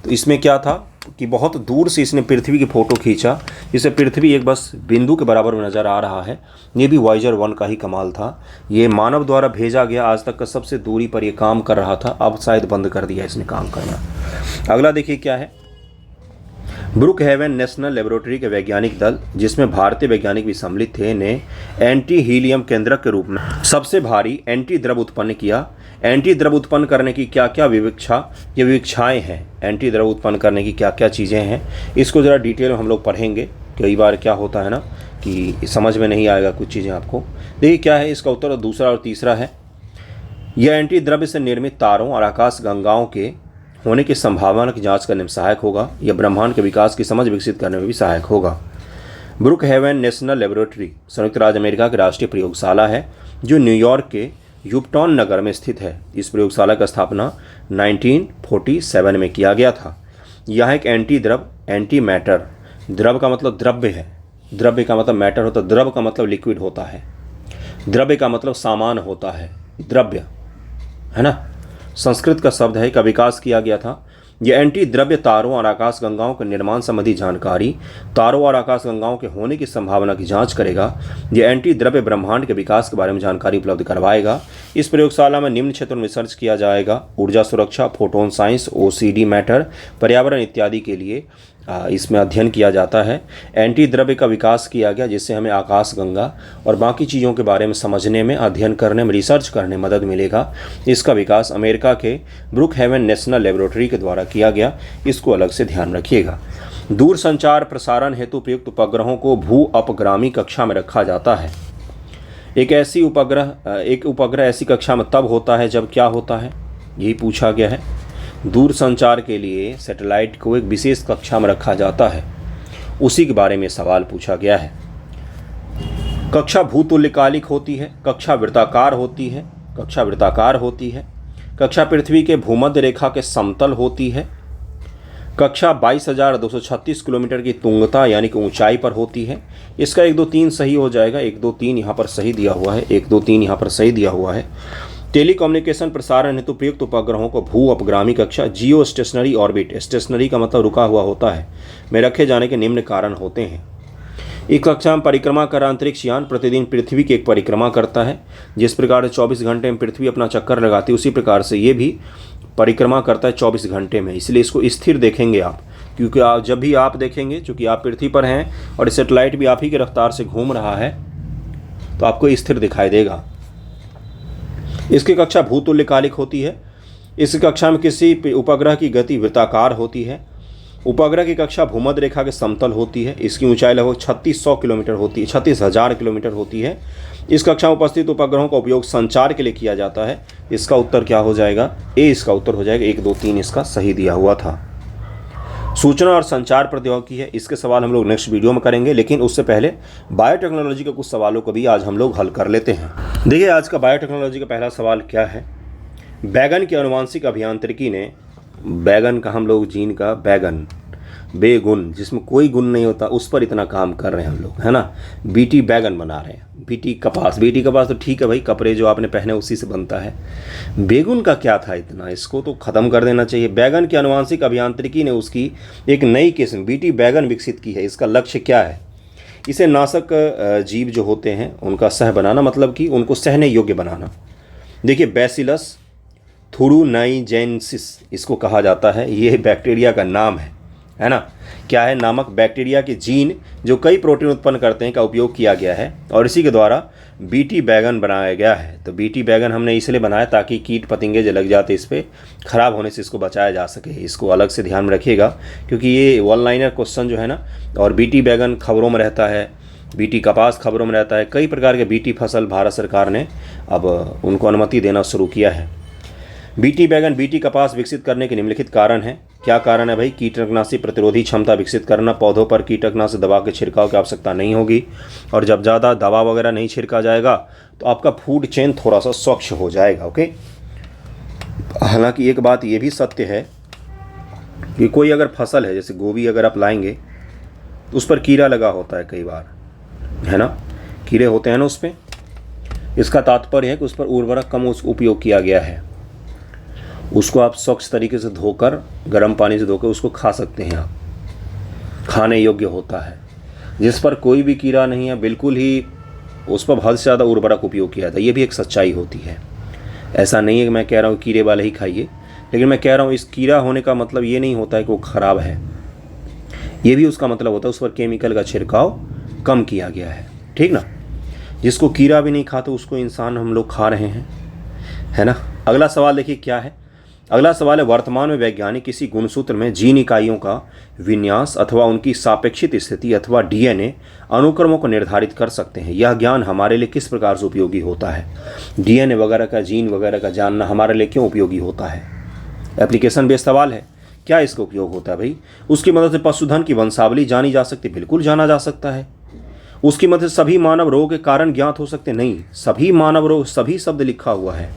तो इसमें क्या था कि बहुत दूर से इसने पृथ्वी की फ़ोटो खींचा, जिससे पृथ्वी एक बस बिंदु के बराबर में नज़र आ रहा है। ये भी वाइजर 1 का ही कमाल था। ये मानव द्वारा भेजा गया आज तक का सबसे दूरी पर ये काम कर रहा था। अब शायद बंद कर दिया इसने काम करना। अगला देखिए क्या है, ब्रुक हेवन नेशनल लेबोरेटरी के वैज्ञानिक दल, जिसमें भारतीय वैज्ञानिक भी सम्मिलित थे, ने एंटी हीलियम केंद्रक के रूप में सबसे भारी एंटी द्रव उत्पन्न किया। एंटी द्रव उत्पन्न करने की क्या क्या विवक्षाएँ हैं, एंटी द्रव उत्पन्न करने की क्या क्या चीज़ें हैं, इसको ज़रा डिटेल में हम लोग पढ़ेंगे। कई बार क्या होता है ना कि समझ में नहीं आएगा कुछ चीज़ें आपको। देखिए क्या है इसका उत्तर, दूसरा और तीसरा है, यह एंटी द्रव्य से निर्मित तारों और आकाश गंगाओं के होने की संभावना की जांच करने में सहायक होगा। यह ब्रह्मांड के विकास की समझ विकसित करने में भी सहायक होगा। ब्रुक हेवन नेशनल लेबोरेटरी संयुक्त राज्य अमेरिका की राष्ट्रीय प्रयोगशाला है, जो न्यूयॉर्क के यूपटॉन नगर में स्थित है। इस प्रयोगशाला का स्थापना 1947 में किया गया था। यह एक एंटी द्रव, एंटी मैटर, द्रव का मतलब द्रव्य है, द्रव्य का मतलब मैटर होता है, द्रव का मतलब लिक्विड होता है, द्रव्य का मतलब सामान होता है, द्रव्य, है ना, संस्कृत का शब्द है, का विकास किया गया था। यह एंटी द्रव्य तारों और आकाश गंगाओं के निर्माण संबंधी जानकारी, तारों और आकाश गंगाओं के होने की संभावना की जांच करेगा। यह एंटी द्रव्य ब्रह्मांड के विकास के बारे में जानकारी उपलब्ध करवाएगा। इस प्रयोगशाला में निम्न क्षेत्रों में रिसर्च किया जाएगा: ऊर्जा सुरक्षा, फोटोन साइंस, ओसीडी मैटर, पर्यावरण इत्यादि के लिए इसमें अध्ययन किया जाता है। एंटी द्रव्य का विकास किया गया, जिससे हमें आकाश गंगा और बाकी चीज़ों के बारे में समझने में, अध्ययन करने में, रिसर्च करने में मदद मिलेगा। इसका विकास अमेरिका के ब्रुक हेवन नेशनल लेबोरेटरी के द्वारा किया गया, इसको अलग से ध्यान रखिएगा। दूर संचार प्रसारण हेतु उपयुक्त उपग्रहों को भू अपग्रामी कक्षा में रखा जाता है। एक उपग्रह ऐसी कक्षा में तब होता है जब क्या होता है, यही पूछा गया है। दूर संचार के लिए सैटेलाइट को एक विशेष कक्षा में रखा जाता है, उसी के बारे में सवाल पूछा गया है। कक्षा भूतुल्यकालिक होती है, कक्षा वृत्ताकार होती है, कक्षा वृत्ताकार होती है, कक्षा पृथ्वी के भूमध्य रेखा के समतल होती है, कक्षा 22,236 किलोमीटर की तुंगता यानी कि ऊंचाई पर होती है। इसका 1 2 3 सही हो जाएगा, 1 2 3 यहाँ पर सही दिया हुआ है, 1 2 3 यहाँ पर सही दिया हुआ है। टेलीकम्युनिकेशन प्रसारण हेतु उपयुक्त उपग्रहों को भू अपग्रामी कक्षा, जियो स्टेशनरी ऑर्बिट, स्टेशनरी का मतलब रुका हुआ होता है, में रखे जाने के निम्न कारण होते हैं। इस कक्षा में परिक्रमा कर अंतरिक्ष यान प्रतिदिन पृथ्वी की एक परिक्रमा करता है। जिस प्रकार 24 घंटे में पृथ्वी अपना चक्कर लगाती है, उसी प्रकार से ये भी परिक्रमा करता है 24 घंटे में। इसलिए इसको स्थिर देखेंगे आप, क्योंकि आप जब भी आप देखेंगे, चूँकि आप पृथ्वी पर हैं और सैटेलाइट भी आप ही की रफ्तार से घूम रहा है, तो आपको स्थिर दिखाई देगा। इसकी कक्षा भूतुल्यकालिक होती है। इस कक्षा में किसी उपग्रह की गति वृत्ताकार होती है। उपग्रह की कक्षा भूमध्य रेखा के समतल होती है। इसकी ऊंचाई लगभग 3600 किलोमीटर होती है, 36,000 किलोमीटर होती है। इस कक्षा में उपस्थित उपग्रहों का उपयोग संचार के लिए किया जाता है। इसका उत्तर क्या हो जाएगा, ए इसका उत्तर हो जाएगा। 1 2 3 इसका सही दिया हुआ था। सूचना और संचार प्रौद्योगिकी है, इसके सवाल हम लोग नेक्स्ट वीडियो में करेंगे, लेकिन उससे पहले बायोटेक्नोलॉजी के कुछ सवालों को भी आज हम लोग हल कर लेते हैं। देखिए आज का बायोटेक्नोलॉजी का पहला सवाल क्या है। बैगन की आनुवांशिक अभियांत्रिकी ने, बैगन का हम लोग जीन का बैगन, बेगुन, जिसमें कोई गुण नहीं होता, उस पर इतना काम कर रहे हैं हम लोग, है ना। बीटी बैगन बना रहे हैं, बीटी कपास तो ठीक है भाई, कपड़े जो आपने पहने उसी से बनता है। बेगुन का क्या था इतना, इसको तो ख़त्म कर देना चाहिए। बैगन की आनुवांशिक अभियांत्रिकी ने उसकी एक नई किस्म बीटी बैगन विकसित की है। इसका लक्ष्य क्या है? इसे नाशक जीव जो होते हैं उनका सह बनाना, मतलब कि उनको सहने योग्य बनाना। देखिए, बैसिलस थुरुनाइजेंसिस इसको कहा जाता है, ये बैक्टीरिया का नाम है ना। क्या है? नामक बैक्टीरिया के जीन जो कई प्रोटीन उत्पन्न करते हैं का उपयोग किया गया है और इसी के द्वारा बीटी बैगन बनाया गया है। तो बीटी बैगन हमने इसलिए बनाया ताकि कीट पतंगे जो लग जाते इस पर ख़राब होने से इसको बचाया जा सके। इसको अलग से ध्यान में रखिएगा क्योंकि ये वन लाइनर क्वेश्चन जो है ना। और बीटी बैगन खबरों में रहता है, बीटी कपास खबरों में रहता है। कई प्रकार के बीटी फसल भारत सरकार ने अब उनको अनुमति देना शुरू किया है। बीटी बैगन बीटी कपास विकसित करने के निम्नलिखित कारण हैं। क्या कारण है भाई? कीटनाशी प्रतिरोधी क्षमता विकसित करना, पौधों पर कीटनाशक दवा के छिड़काव की आवश्यकता नहीं होगी और जब ज़्यादा दवा वगैरह नहीं छिड़का जाएगा तो आपका फूड चेन थोड़ा सा स्वच्छ हो जाएगा। ओके, हालांकि एक बात ये भी सत्य है कि कोई अगर फसल है, जैसे गोभी अगर आप लाएंगे तो उस पर कीड़ा लगा होता है कई बार, है ना, कीड़े होते हैं ना उस पर। इसका तात्पर्य है कि उस पर उर्वरक कम उपयोग किया गया है। उसको आप स्वच्छ तरीके से धोकर, गर्म पानी से धोकर उसको खा सकते हैं, आप खाने योग्य होता है। जिस पर कोई भी कीड़ा नहीं है, बिल्कुल ही उस पर बहुत ज़्यादा उर्वरक उपयोग किया था, ये भी एक सच्चाई होती है। ऐसा नहीं है कि मैं कह रहा हूँ कीड़े वाले ही खाइए, लेकिन मैं कह रहा हूँ इस कीड़ा होने का मतलब ये नहीं होता है कि वो ख़राब है, ये भी उसका मतलब होता है उस पर केमिकल का छिड़काव कम किया गया है, ठीक ना। जिसको कीड़ा भी नहीं खाता उसको इंसान हम लोग खा रहे हैं, है ना। अगला सवाल देखिए क्या है। अगला सवाल है, वर्तमान में वैज्ञानिक किसी गुणसूत्र में जीन इकाइयों का विन्यास अथवा उनकी सापेक्षित स्थिति अथवा डीएनए अनुक्रमों को निर्धारित कर सकते हैं। यह ज्ञान हमारे लिए किस प्रकार से उपयोगी होता है? डीएनए वगैरह का, जीन वगैरह का जानना हमारे लिए क्यों उपयोगी होता है? एप्लीकेशन बेस्ड सवाल है। क्या इसका उपयोग होता है भाई? उसकी मदद से पशुधन की वंशावली जानी जा सकती, बिल्कुल जाना जा सकता है। उसकी मदद से सभी मानव रोग के कारण ज्ञात हो सकते, नहीं, सभी मानव रोग, सभी शब्द लिखा हुआ है।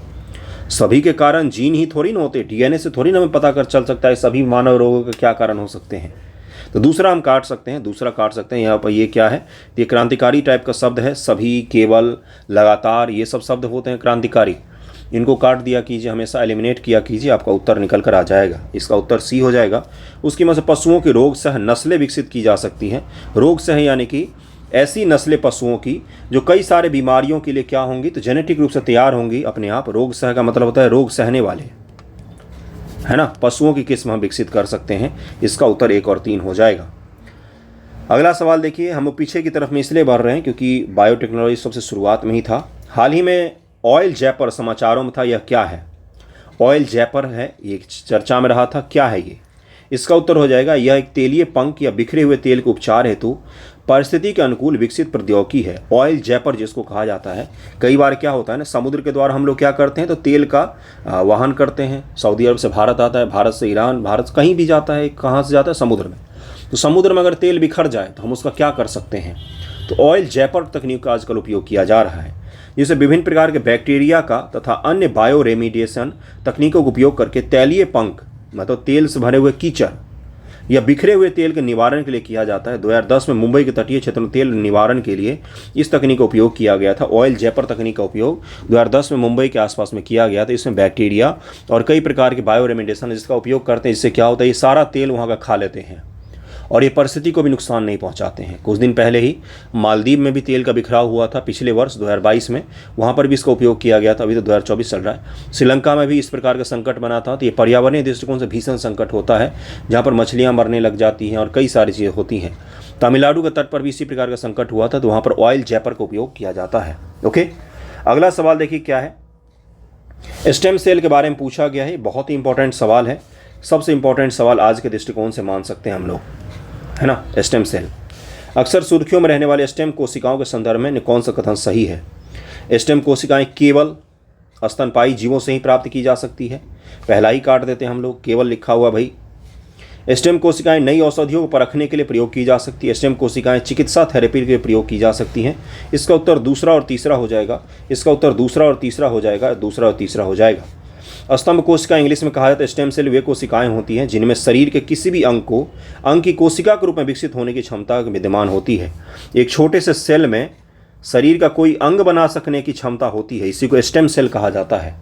सभी के कारण जीन ही थोड़ी ना होते, डीएनए से थोड़ी ना हमें पता कर चल सकता है सभी मानव रोगों के क्या कारण हो सकते हैं। तो दूसरा हम काट सकते हैं, दूसरा काट सकते हैं। यहाँ पर ये क्या है? ये क्रांतिकारी टाइप का शब्द है। सभी, केवल, लगातार, ये सब शब्द होते हैं क्रांतिकारी। इनको काट दिया कीजिए, हमेशा एलिमिनेट किया कीजिए, आपका उत्तर निकल कर आ जाएगा। इसका उत्तर सी हो जाएगा। उसकी मदद से पशुओं की रोग सह नस्लें विकसित की जा सकती हैं। रोग सह यानी कि ऐसी नस्लें पशुओं की जो कई सारे बीमारियों के लिए क्या होंगी, तो जेनेटिक रूप से तैयार होंगी अपने आप। रोग सह का मतलब होता है रोग सहने वाले, है ना। पशुओं की किस्म हम विकसित कर सकते हैं। इसका उत्तर 1 और 3 हो जाएगा। अगला सवाल देखिए, हम पीछे की तरफ में इसलिए बढ़ रहे हैं क्योंकि बायोटेक्नोलॉजी सबसे शुरुआत में ही था। हाल ही में ऑयल जैपर समाचारों में था। यह क्या है? ऑयल जैपर है, ये चर्चा में रहा था। क्या है ये? इसका उत्तर हो जाएगा, यह एक तेलीय पंख या बिखरे हुए तेल के उपचार हेतु परिस्थिति के अनुकूल विकसित प्रौद्योगिकी है। ऑयल जैपर जिसको कहा जाता है। कई बार क्या होता है ना, समुद्र के द्वारा हम लोग क्या करते हैं, तो तेल का वहन करते हैं। सऊदी अरब से भारत आता है, भारत से ईरान, भारत कहीं भी जाता है। कहाँ से जाता है? समुद्र में। तो समुद्र में अगर तेल बिखर जाए तो हम उसका क्या कर सकते हैं? तो ऑयल जैपर तकनीक का आजकल उपयोग किया जा रहा है, जिसे विभिन्न प्रकार के बैक्टीरिया का तथा अन्य बायो रेमिडिएशन तकनीकों का उपयोग करके तैलीय पंख, मतलब तेल से भरे हुए कीचड़ या बिखरे हुए तेल के निवारण के लिए किया जाता है। 2010 में मुंबई के तटीय क्षेत्र में तेल निवारण के लिए इस तकनीक का उपयोग किया गया था। ऑयल जैपर तकनीक का उपयोग 2010 में मुंबई के आसपास में किया गया था। इसमें बैक्टीरिया और कई प्रकार के बायो रेमिडिएशन जिसका उपयोग करते हैं, जिससे क्या होता है, ये सारा तेल वहाँ का खा लेते हैं और ये परिस्थिति को भी नुकसान नहीं पहुंचाते हैं। कुछ दिन पहले ही मालदीव में भी तेल का बिखराव हुआ था, पिछले वर्ष 2022 में, वहाँ पर भी इसका उपयोग किया गया था। अभी तो 2024 चल रहा है। श्रीलंका में भी इस प्रकार का संकट बना था। तो ये पर्यावरणीय दृष्टिकोण से भीषण संकट होता है, जहाँ पर मछलियाँ मरने लग जाती हैं और कई सारी चीज़ें होती हैं। तमिलनाडु के तट पर भी इसी प्रकार का संकट हुआ था, तो वहाँ पर ऑयल जैपर का उपयोग किया जाता है। ओके, अगला सवाल देखिए क्या है। स्टेम सेल के बारे में पूछा गया है। बहुत ही इंपॉर्टेंट सवाल है, सबसे इंपॉर्टेंट सवाल आज के दृष्टिकोण से मान सकते हैं हम लोग, है ना। स्टेम सेल अक्सर सुर्खियों में रहने वाले स्टेम कोशिकाओं के संदर्भ में कौन सा कथन सही है? स्टेम कोशिकाएं केवल स्तनपायी जीवों से ही प्राप्त की जा सकती है। पहला ही काट देते हैं हम लोग, केवल लिखा हुआ भाई। स्टेम कोशिकाएं नई औषधियों को परखने के लिए प्रयोग की जा सकती है। स्टेम कोशिकाएं चिकित्सा थेरेपी के लिए प्रयोग की जा सकती हैं। इसका उत्तर दूसरा और तीसरा हो जाएगा। इसका उत्तर दूसरा और तीसरा हो जाएगा, दूसरा और तीसरा हो जाएगा। स्तंभ कोशिका इंग्लिश में कहा जाता है स्टेम सेल वे कोशिकाएं होती हैं जिनमें शरीर के किसी भी अंग को अंग की कोशिका के रूप में विकसित होने की क्षमता विद्यमान होती है। एक छोटे से सेल में शरीर का कोई अंग बना सकने की क्षमता होती है, इसी को स्टेम सेल कहा जाता है।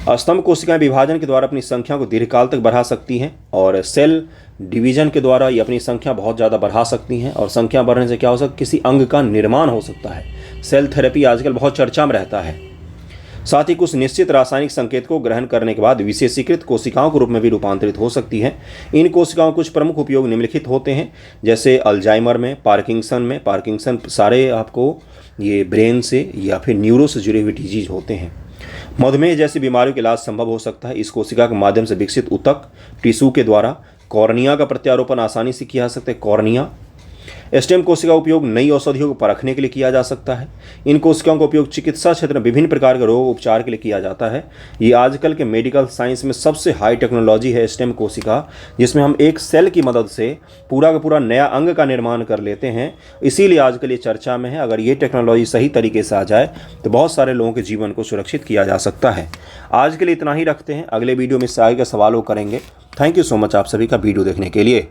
स्तंभ कोशिकाएं विभाजन के द्वारा अपनी संख्या को दीर्घकाल तक बढ़ा सकती हैं और सेल डिवीजन के द्वारा ये अपनी संख्या बहुत ज़्यादा बढ़ा सकती हैं और संख्या बढ़ने से क्या हो सकता है, किसी अंग का निर्माण हो सकता है। सेल थेरेपी आजकल बहुत चर्चा में रहता है। साथ ही कुछ निश्चित रासायनिक संकेत को ग्रहण करने के बाद विशेषीकृत कोशिकाओं के रूप में भी रूपांतरित हो सकती है। इन कोशिकाओं के कुछ प्रमुख उपयोग निम्नलिखित होते हैं, जैसे अल्जाइमर में, पार्किंसन सारे आपको ये ब्रेन से या फिर न्यूरो से जुड़े हुए डिजीज होते हैं। मधुमेह जैसी बीमारियों का इलाज संभव हो सकता है। इस कोशिका के माध्यम से विकसित ऊतक टिश्यू के द्वारा कॉर्निया का प्रत्यारोपण आसानी से किया जा सकता है। कॉर्निया स्टेम कोशिका का उपयोग नई औषधियों को परखने के लिए किया जा सकता है। इन कोशिकाओं का उपयोग चिकित्सा क्षेत्र में विभिन्न प्रकार के रोग उपचार के लिए किया जाता है। ये आजकल के मेडिकल साइंस में सबसे हाई टेक्नोलॉजी है स्टेम कोशिका, जिसमें हम एक सेल की मदद से पूरा का पूरा नया अंग का निर्माण कर लेते हैं। इसीलिए आजकल ये चर्चा में है। अगर ये टेक्नोलॉजी सही तरीके से आ जाए तो बहुत सारे लोगों के जीवन को सुरक्षित किया जा सकता है। आज के लिए इतना ही रखते हैं। अगले वीडियो में इससे आगे के सवालों करेंगे। थैंक यू सो मच आप सभी का वीडियो देखने के लिए।